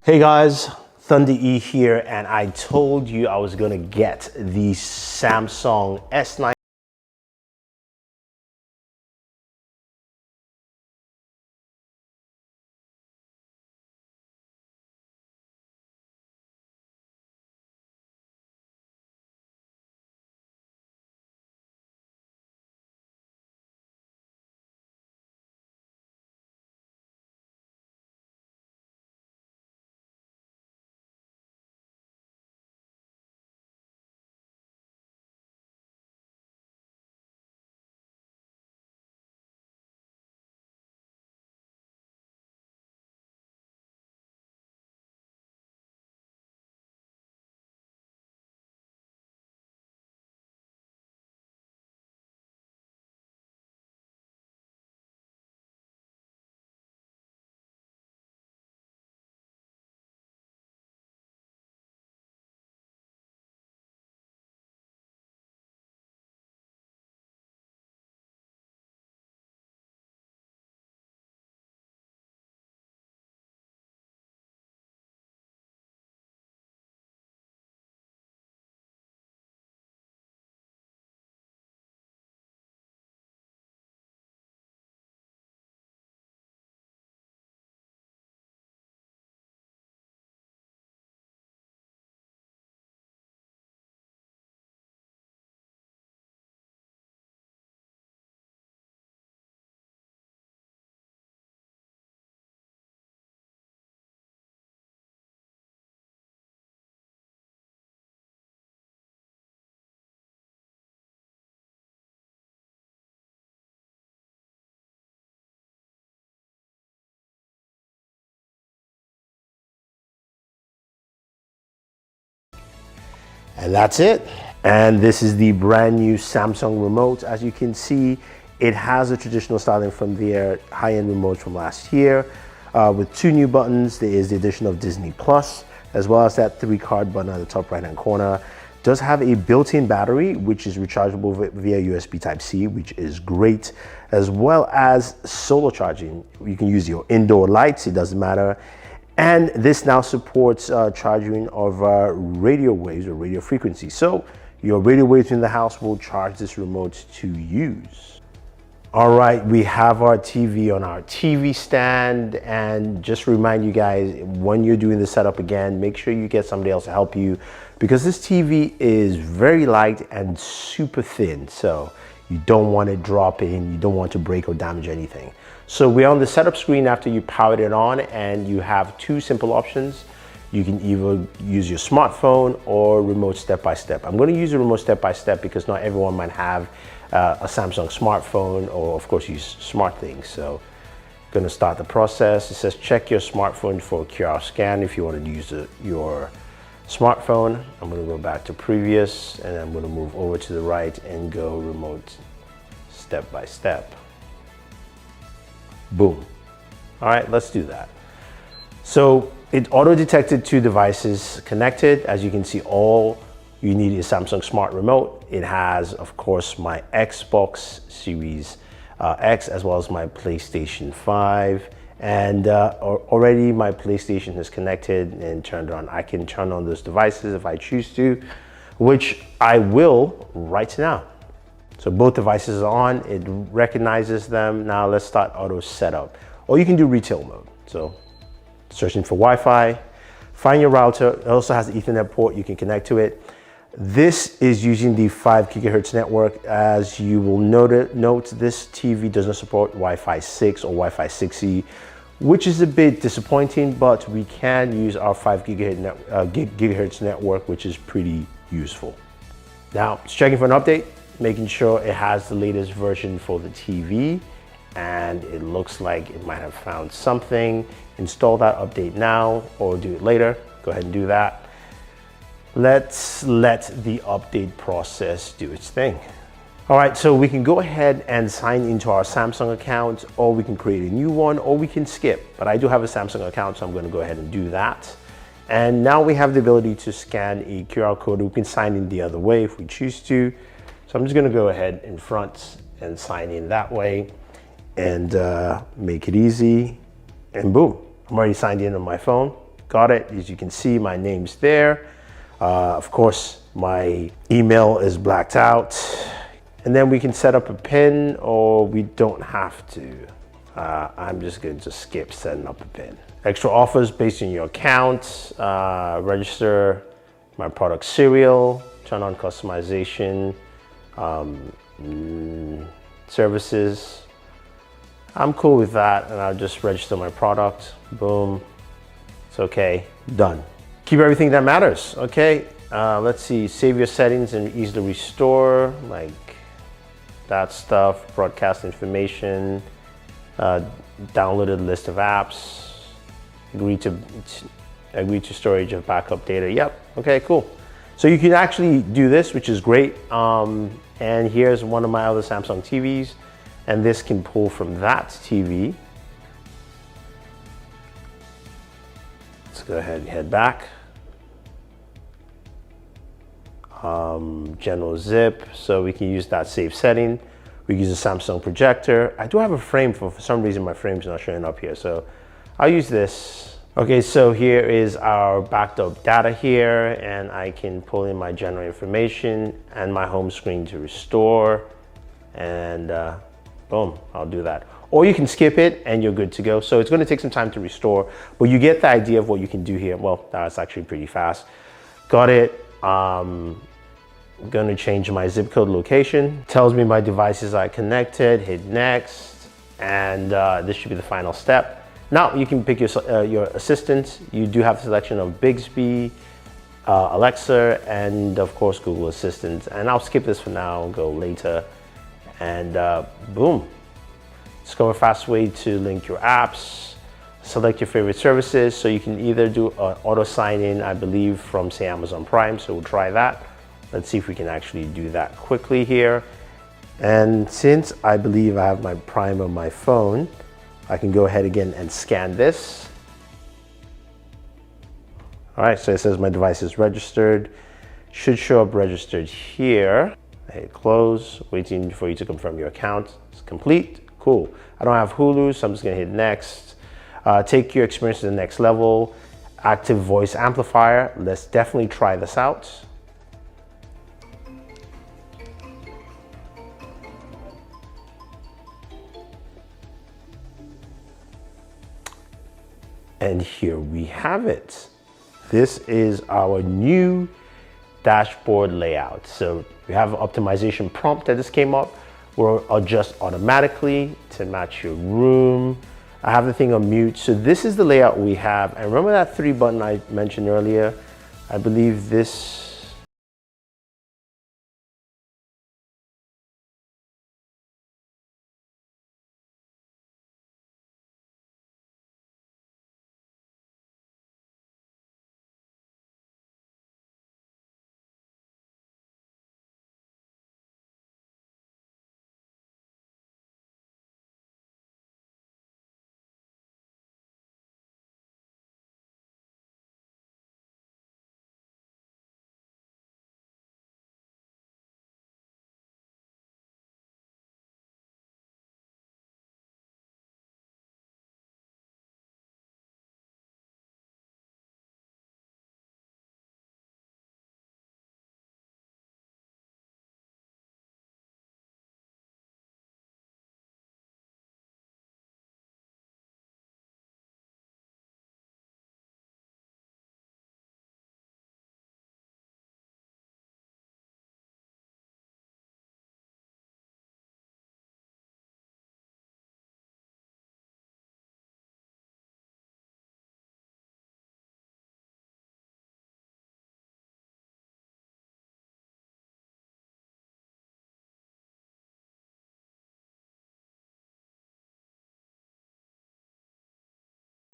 Hey guys, Thunder E here, and I told you I was gonna get the Samsung S9. And that's it. And this is the brand new Samsung remote. As you can see, it has a traditional styling from their high-end remote from last year. With two new buttons, there is the addition of Disney Plus, as well as that 3-card button at the top right-hand corner. Does have a built-in battery, which is rechargeable via USB Type-C, which is great, as well as solar charging. You can use your indoor lights, it doesn't matter. And this now supports charging of radio waves or radio frequencies. So your radio waves in the house will charge this remote to use. All right, we have our TV on our TV stand, and just remind you guys, when you're doing the setup again, make sure you get somebody else to help you, because this TV is very light and super thin. So you don't want it dropping, you don't want to break or damage anything. So we're on the setup screen after you powered it on, and you have two simple options. You can either use your smartphone or remote step-by-step. I'm going to use a remote step-by-step because not everyone might have a Samsung smartphone, or of course use SmartThings. So I'm going to start the process. It says check your smartphone for a QR scan if you want to use your smartphone. I'm going to go back to previous, and I'm going to move over to the right and go remote step-by-step. Boom. All right, let's do that. So it auto-detected two devices connected. As you can see, all you need is Samsung Smart Remote. It has, of course, my Xbox Series X, as well as my PlayStation 5. And already my PlayStation is connected and turned on. I can turn on those devices if I choose to, which I will right now. So both devices are on, it recognizes them. Now let's start auto setup. Or you can do retail mode. So searching for Wi-Fi, find your router. It also has the Ethernet port, you can connect to it. This is using the 5 GHz network. As you will note, this TV doesn't support Wi-Fi 6 or Wi-Fi 6E, which is a bit disappointing, but we can use our 5 GHz network, which is pretty useful. Now, it's checking for an update, making sure it has the latest version for the TV, and it looks like it might have found something. Install that update now or do it later. Go ahead and do that. Let's let the update process do its thing. All right, so we can go ahead and sign into our Samsung account, or we can create a new one, or we can skip. But I do have a Samsung account, so I'm going to go ahead and do that. And now we have the ability to scan a QR code. We can sign in the other way if we choose to. So I'm just going to go ahead in front and sign in that way, and make it easy, and boom, I'm already signed in on my phone. got it. As you can see, my name's there. Of course, my email is blacked out. And then we can set up a PIN, or we don't have to. I'm just going to skip setting up a PIN. Extra offers based on your account, register my product serial, turn on customization, services. I'm cool with that, and I'll just register my product. Boom. It's okay. Done. Keep everything that matters. Okay. Let's see. Save your settings and easily restore, like that stuff. Broadcast information. Downloaded list of apps. Agree to storage of backup data. Yep. Okay. Cool. So you can actually do this, which is great. And here's one of my other Samsung TVs. And this can pull from that TV. Let's go ahead and head back. General zip, so we can use that save setting. We use a Samsung projector. I do have a frame for some reason my frame's not showing up here, so I'll use this. Okay, so here is our backed up data here, and I can pull in my general information and my home screen to restore, and boom, I'll do that. Or you can skip it and you're good to go. So it's going to take some time to restore, but you get the idea of what you can do here. Well, that's actually pretty fast. Got it. I'm going to change my zip code location. Tells me my devices are connected. Hit next, and this should be the final step. Now you can pick your assistant. You do have the selection of Bixby, Alexa, and of course Google Assistant. And I'll skip this for now and go later. And boom, discover a fast way to link your apps, select your favorite services. So you can either do an auto sign in, I believe, from say Amazon Prime. So we'll try that. Let's see if we can actually do that quickly here. And since I believe I have my Prime on my phone, I can go ahead again and scan this. All right, so it says my device is registered. Should show up registered here. Hit close, waiting for you to confirm your account. It's complete. Cool. I don't have Hulu, so I'm just gonna hit next. Take your experience to the next level. Active voice amplifier. Let's definitely try this out. And here we have it. This is our new dashboard layout. So we have an optimization prompt that just came up. Will adjust automatically to match your room. I have the thing on mute. So this is the layout we have. And remember that 3 button I mentioned earlier? I believe this.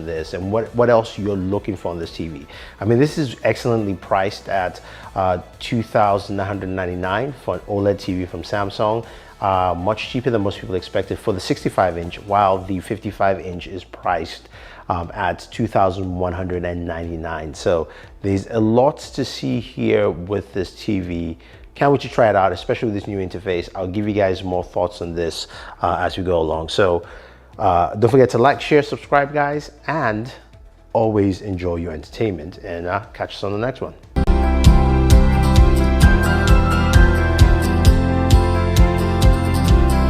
This and what else you're looking for on this TV. I mean, this is excellently priced at $2,999 for an OLED TV from Samsung. Much cheaper than most people expected for the 65-inch, while the 55-inch is priced at $2,199. So there's a lot to see here with this TV. Can't wait to try it out, especially with this new interface. I'll give you guys more thoughts on this as we go along. So don't forget to like, share, subscribe, guys, and always enjoy your entertainment, and catch us on the next one.